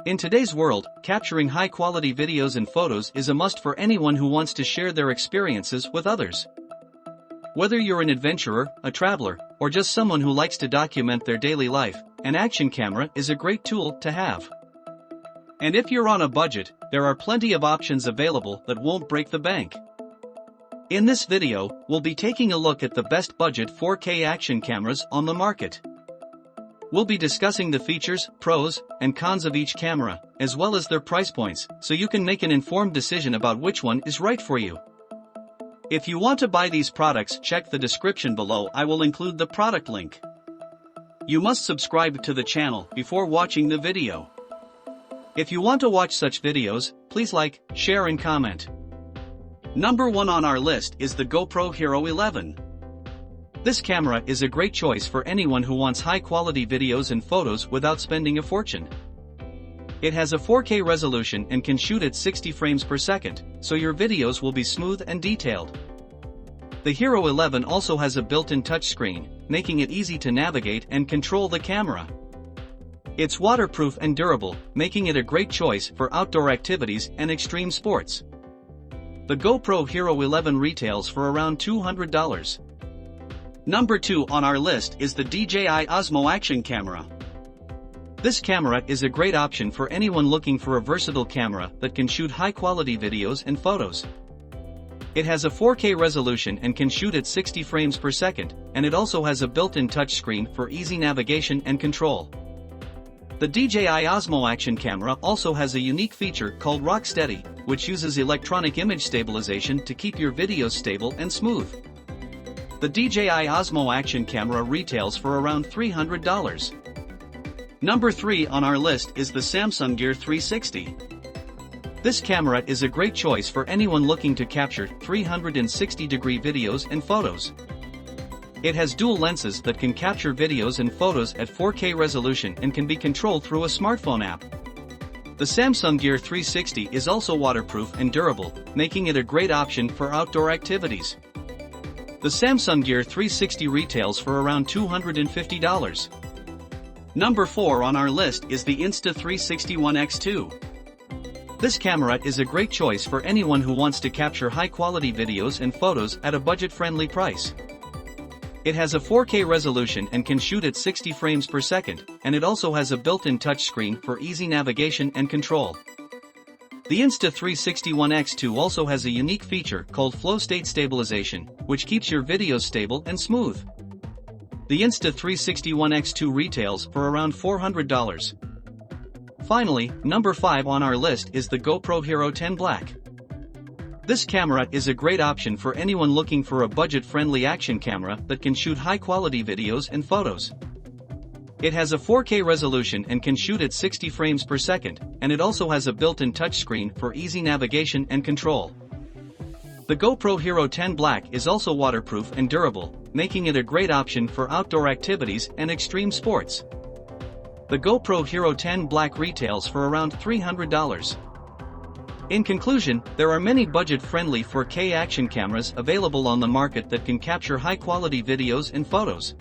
In today's world, capturing high-quality videos and photos is a must for anyone who wants to share their experiences with others. Whether you're an adventurer, a traveler, or just someone who likes to document their daily life, an action camera is a great tool to have. And if you're on a budget, there are plenty of options available that won't break the bank. In this video, we'll be taking a look at the best budget 4K action cameras on the market. We'll be discussing the features, pros, and cons of each camera, as well as their price points, so you can make an informed decision about which one is right for you. If you want to buy these products, check the description below. I will include the product link. You must subscribe to the channel before watching the video. If you want to watch such videos, please like, share and comment. Number 1 on our list is the GoPro Hero 11. This camera is a great choice for anyone who wants high-quality videos and photos without spending a fortune. It has a 4K resolution and can shoot at 60 frames per second, so your videos will be smooth and detailed. The Hero 11 also has a built-in touchscreen, making it easy to navigate and control the camera. It's waterproof and durable, making it a great choice for outdoor activities and extreme sports. The GoPro Hero 11 retails for around $200. Number 2 on our list is the DJI Osmo action camera. This camera is a great option for anyone looking for a versatile camera that can shoot high-quality videos and photos. It has a 4K resolution and can shoot at 60 frames per second, and it also has a built-in touchscreen for easy navigation and control. The DJI Osmo action camera also has a unique feature called Rock Steady, which uses electronic image stabilization to keep your videos stable and smooth. The DJI Osmo action camera retails for around $300. Number 3 on our list is the Samsung Gear 360. This camera is a great choice for anyone looking to capture 360-degree videos and photos. It has dual lenses that can capture videos and photos at 4K resolution and can be controlled through a smartphone app. The Samsung Gear 360 is also waterproof and durable, making it a great option for outdoor activities. The Samsung Gear 360 retails for around $250. Number 4 on our list is the Insta360 One X2. This camera is a great choice for anyone who wants to capture high-quality videos and photos at a budget-friendly price. It has a 4K resolution and can shoot at 60 frames per second, and it also has a built-in touchscreen for easy navigation and control. The Insta360 One X2 also has a unique feature called flow state stabilization, which keeps your videos stable and smooth. The Insta360 One X2 retails for around $400. Finally, number 5 on our list is the GoPro Hero 10 Black. This camera is a great option for anyone looking for a budget-friendly action camera that can shoot high-quality videos and photos. It has a 4K resolution and can shoot at 60 frames per second, and it also has a built-in touchscreen for easy navigation and control. The GoPro Hero 10 Black is also waterproof and durable, making it a great option for outdoor activities and extreme sports. The GoPro Hero 10 Black retails for around $300. In conclusion, there are many budget-friendly 4K action cameras available on the market that can capture high-quality videos and photos.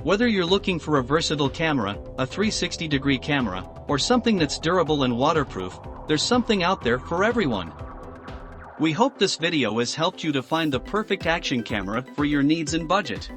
Whether you're looking for a versatile camera, a 360-degree camera, or something that's durable and waterproof, there's something out there for everyone. We hope this video has helped you to find the perfect action camera for your needs and budget.